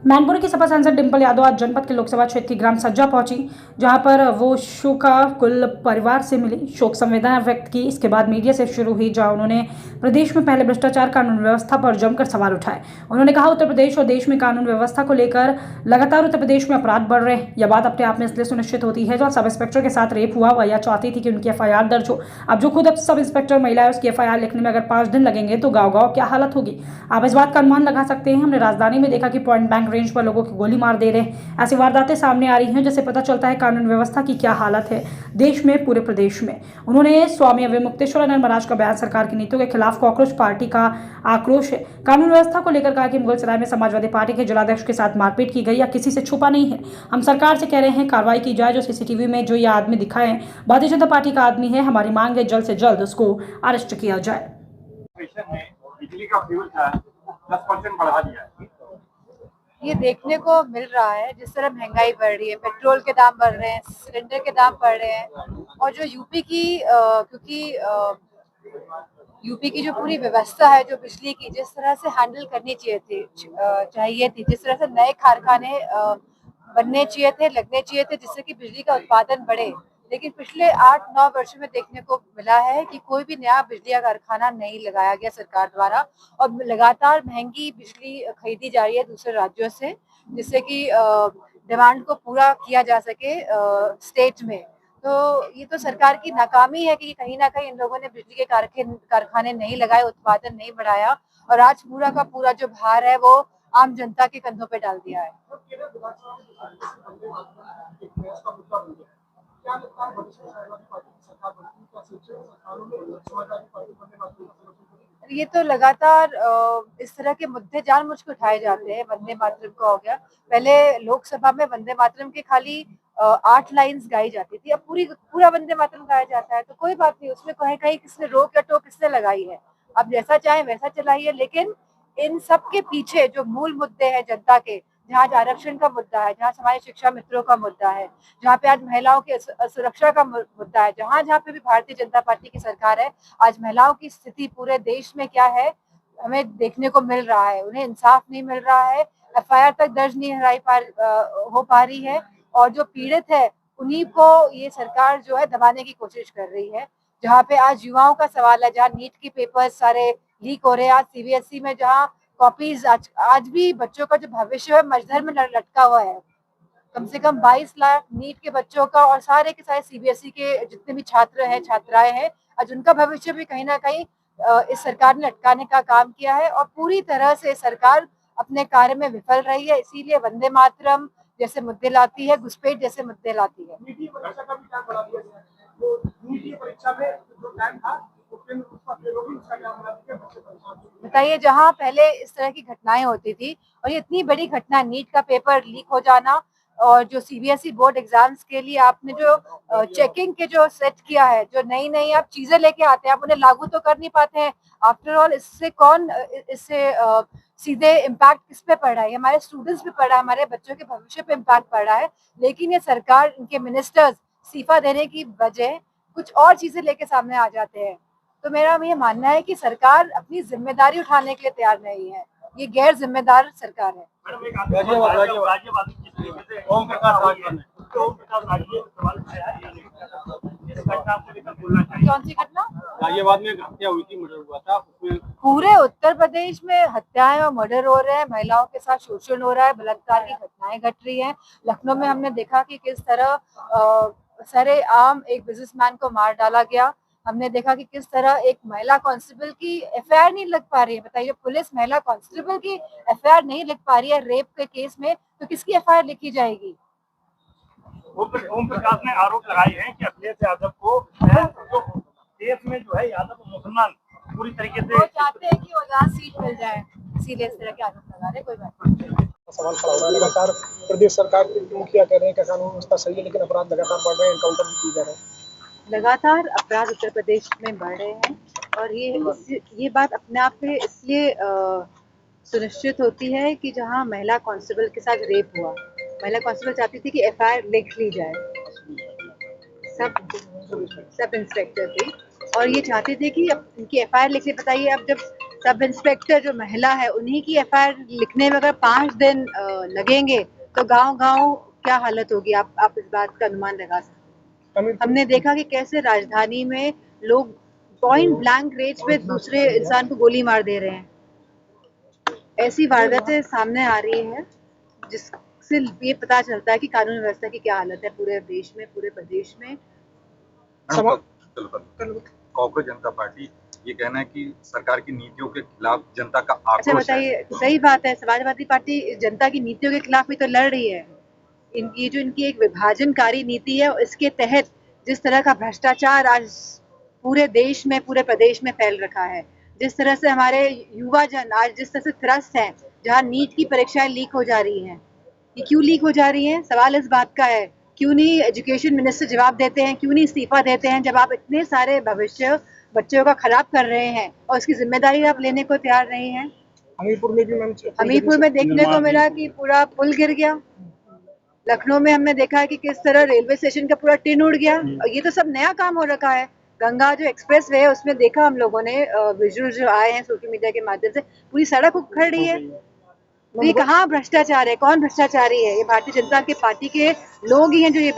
मैनपुरी की सपा सांसद डिंपल यादव आज जनपद के लोकसभा क्षेत्र की ग्राम सज्जा पहुंची, जहां पर वो शोकाकुल परिवार से मिली, शोक संवेदना व्यक्त की। इसके बाद मीडिया से शुरू हुई, जहां उन्होंने प्रदेश में पहले भ्रष्टाचार, कानून व्यवस्था पर जमकर सवाल उठाए। उन्होंने कहा, उत्तर प्रदेश और देश में कानून व्यवस्था को लेकर लगातार उत्तर प्रदेश में अपराध बढ़ रहे हैं। यह बात अपने आप में इसलिए सुनिश्चित होती है, जो सब इंस्पेक्टर के साथ रेप हुआ, वह यह चाहती थी कि उनकी FIR दर्ज हो। अब जो खुद अब सब इंस्पेक्टर महिला है, उसकी FIR लिखने में अगर 5 दिन लगेंगे तो गाँव गाँव क्या हालत होगी। आप इस बात का अनुमान लगा सकते हैं। हमने राजधानी में देखा कि पॉइंट बैंक रेंज पर लोगों की गोली मार दे रहे हैं। ऐसी वारदातें सामने आ रही हैं, जिससे पता चलता है कानून व्यवस्था की क्या हालत है देश में, पूरे प्रदेश में। उन्होंने स्वामी अवमुक्तेश्वरानंद महाराज का बयान सरकार की नीतियों के खिलाफ कॉकरोच पार्टी का आक्रोश है। कानून व्यवस्था को लेकर कहा कि मुगलसराय में समाजवादी पार्टी के जिलाध्यक्ष के साथ मारपीट की गई, या किसी से छुपा नहीं है। हम सरकार से कह रहे हैं, कार्रवाई की जाए। जो CCTV में जो ये आदमी दिखा है, भारतीय जनता पार्टी का आदमी है। हमारी मांग है जल्द से जल्द उसको अरेस्ट किया जाए। बिजली का फ्यूल था 10% बढ़ा दिया है। ये देखने को मिल रहा है, जिस तरह महंगाई बढ़ रही है, पेट्रोल के दाम बढ़ रहे हैं, सिलेंडर के दाम बढ़ रहे हैं, और जो यूपी की क्योंकि यूपी की जो पूरी व्यवस्था है, जो बिजली की जिस तरह से हैंडल करनी चाहिए थी, जिस तरह से नए कारखाने बनने चाहिए थे, लगने चाहिए थे, जिससे कि बिजली का उत्पादन बढ़े, लेकिन पिछले 8-9 वर्षों में देखने को मिला है कि कोई भी नया बिजली का कारखाना नहीं लगाया गया सरकार द्वारा, और लगातार महंगी बिजली खरीदी जा रही है दूसरे राज्यों से, जिससे कि डिमांड को पूरा किया जा सके स्टेट में। तो ये तो सरकार की नाकामी है कि कहीं ना कहीं इन लोगों ने बिजली के कारखाने नहीं लगाए, उत्पादन नहीं बढ़ाया, और आज पूरा का पूरा जो भार है वो आम जनता के कंधों पे डाल दिया है। ये तो लगातार इस तरह के मुद्दे जानबूझ के उठाए जाते हैं। वंदे मातरम का हो गया, पहले लोकसभा में वंदे मातरम के खाली 8 लाइन्स गाई जाती थी, अब पूरा वंदे मातरम गाया जाता है। तो कोई बात नहीं, उसमें कहीं कहीं किसने रोक या टोक किसने लगाई है, अब जैसा चाहे वैसा चलाइए, लेकिन इन सब के पीछे जो मूल मुद्दे हैं जनता के, जहाँ आरक्षण का मुद्दा है, जहाँ हमारे शिक्षा मित्रों का मुद्दा है, जहाँ पे आज महिलाओं की सुरक्षा का मुद्दा है, जहाँ जहाँ पे भी भारतीय जनता पार्टी की सरकार है, आज महिलाओं की स्थिति पूरे देश में क्या है हमें देखने को मिल रहा है। उन्हें इंसाफ नहीं मिल रहा है, FIR तक दर्ज नहीं हो पा रही है, और जो पीड़ित है उन्हीं को ये सरकार जो है दबाने की कोशिश कर रही है। जहाँ पे आज युवाओं का सवाल है, जहाँ नीट के पेपर्स सारे लीक हो रहे हैं, आज CBSE में जहाँ कॉपीज आज भी बच्चों का जो भविष्य है मजदर में लटका हुआ है। कम से कम 22 लाख नीट के बच्चों का और सारे के सारे CBSE के जितने भी छात्र हैं, छात्राएं हैं, आज उनका भविष्य भी कहीं ना कहीं इस सरकार ने लटकाने का काम किया है, और पूरी तरह से सरकार अपने कार्य में विफल रही है। इसीलिए वंदे मातरम जैसे मुद्दे लाती है, घुसपैठ जैसे मुद्दे लाती है। बताइए, जहाँ पहले इस तरह की घटनाएं होती थी, और ये इतनी बड़ी घटना, नीट का पेपर लीक हो जाना, और जो CBSE बोर्ड एग्जाम्स के लिए आपने जो चेकिंग के जो सेट किया है, जो नई नई आप चीजें लेके आते हैं, आप उन्हें लागू तो कर नहीं पाते हैं। आफ्टर ऑल इससे सीधे इम्पैक्ट किस पे पड़ रहा है? हमारे स्टूडेंट्स पे पड़ रहा है, हमारे बच्चों के भविष्य पे इम्पैक्ट पड़ रहा है, लेकिन ये सरकार, इनके मिनिस्टर्स इस्तीफा देने की बजाय कुछ और चीजें लेके सामने आ जाते हैं। तो मेरा ये मानना है कि सरकार अपनी जिम्मेदारी उठाने के लिए तैयार नहीं है, ये गैर जिम्मेदार सरकार है। कौन सी घटना? गाजियाबाद में हत्या हुई थी, मर्डर हुआ था, पूरे उत्तर प्रदेश में हत्याएं और मर्डर हो रहे हैं, महिलाओं के साथ शोषण हो रहा है, बलात्कार की घटनाएं घट रही हैं। लखनऊ में हमने देखा कि किस तरह सरेआम एक बिजनेसमैन को मार डाला गया। हमने देखा कि किस तरह एक महिला कांस्टेबल की FIR नहीं लग पा रही है। बताइए, पुलिस महिला कांस्टेबल की FIR नहीं लिख पा रही है रेप के केस में, तो किसकी FIR लिखी जाएगी? ओम प्रकाश ने आरोप लगाए हैं कि अखिलेश यादव को जो देश में जो है यादव मुसलमान पूरी तरीके से वो चाहते हैं कि वो 10 सीट मिल जाए, इसीलिए इस तरह के आरोप लगा रहे। कोई बात नहीं। सवाल खड़ा हो रहा है, लगातार प्रदेश सरकार के मुखिया कह रहे हैं कि कानून व्यवस्था सही है, लेकिन अपराध लगातार बढ़ रहे हैं, एनकाउंटर भी किए जा रहे हैं। लगातार अपराध उत्तर प्रदेश में बढ़ रहे हैं, और ये बात अपने आप में इसलिए सुनिश्चित होती है कि जहां महिला कांस्टेबल के साथ रेप हुआ, महिला कांस्टेबल चाहती थी कि FIR लिख ली जाए, सब इंस्पेक्टर थी, और ये चाहते थे कि अब इनकी FIR लिख ले। बताइए, अब जब सब इंस्पेक्टर जो महिला है उन्हीं की एफआईआर लिखने में अगर 5 दिन लगेंगे तो गांव-गांव क्या हालत होगी, आप इस बात का अनुमान लगा सकते हैं। हमीरपुर हमने देखा कि कैसे राजधानी में लोग पॉइंट ब्लैंक रेंज पे दूसरे इंसान को गोली मार दे रहे हैं। ऐसी वारदातें सामने आ रही है जिससे ये पता चलता है कि कानून व्यवस्था की क्या हालत है पूरे देश में, पूरे प्रदेश में। कांग्रेस जनता पार्टी ये कहना है कि सरकार की नीतियों के खिलाफ जनता का अच्छा आक्रोश है। बताइए, सही बात है, समाजवादी पार्टी जनता की नीतियों के खिलाफ भी तो लड़ रही है। इनकी एक विभाजनकारी नीति है और इसके तहत जिस तरह का भ्रष्टाचार आज पूरे देश में, पूरे प्रदेश में फैल रखा है, जिस तरह से हमारे युवा जन आज जिस तरह से त्रस्त हैं, जहाँ नीट की परीक्षाएं लीक हो जा रही हैं, ये क्यों लीक हो जा रही हैं? सवाल इस बात का है, क्यों नहीं एजुकेशन मिनिस्टर जवाब देते हैं, क्यों नहीं इस्तीफा देते हैं जब आप इतने सारे भविष्य बच्चों का खराब कर रहे हैं और उसकी जिम्मेदारी आप लेने को तैयार नहीं है। हमीरपुर में भी मैम हमीरपुर में देखने को मिला कि पूरा पुल गिर गया। लखनऊ में हमने देखा है कि किस तरह रेलवे स्टेशन का पूरा टिन उड़ गया और ये तो सब नया काम हो रखा है। गंगा जो एक्सप्रेस वे है उसमें देखा हम लोगों ने विजुअल जो आए हैं सोशल मीडिया के माध्यम से, पूरी सड़क उखड़ रही है। तो ये कहाँ भ्रष्टाचार है, कौन भ्रष्टाचारी है? ये भारतीय जनता की पार्टी के लोग ही हैं जो ये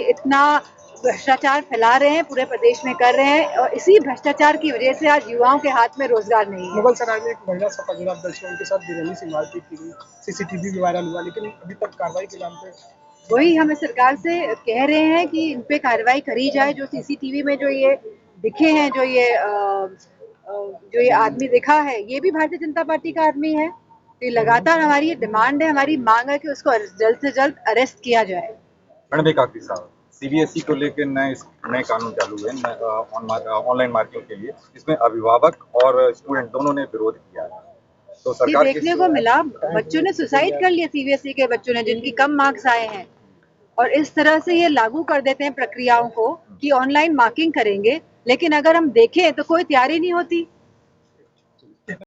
इतना भ्रष्टाचार फैला रहे हैं, पूरे प्रदेश में कर रहे हैं और इसी भ्रष्टाचार की वजह से आज युवाओं के हाथ में रोजगार नहीं है। मुगल सराय में एक महिला सपा जिलाध्यक्ष है, उनके साथ बेरहमी से मारपीट की गई, सीसीटीवी भी वायरल हुआ, लेकिन अभी तक कार्रवाई के नाम पे वही हमें सरकार से कह रहे हैं कि इन पे कार्रवाई करी जाए। जो सीसीटीवी में जो ये दिखे हैं, जो ये आदमी दिखा है, ये भी भारतीय जनता पार्टी का आदमी है। तो ये लगातार हमारी डिमांड है, हमारी मांग है कि उसको जल्द से जल्द अरेस्ट किया जाए। मैडम एक आखिरी सवाल, सीबीएसई को लेकर नए कानून चालू हुए ऑनलाइन मार्किंग के लिए, इसमें अभिभावक और स्टूडेंट दोनों ने विरोध किया है। तो ये सरकार देखने को मिला, बच्चों ने सुसाइड कर लिया, सीबीएसई के बच्चों ने जिनकी कम मार्क्स आए हैं, और इस तरह से ये लागू कर देते हैं प्रक्रियाओं को कि ऑनलाइन मार्किंग करेंगे, लेकिन अगर हम देखें तो कोई तैयारी नहीं होती।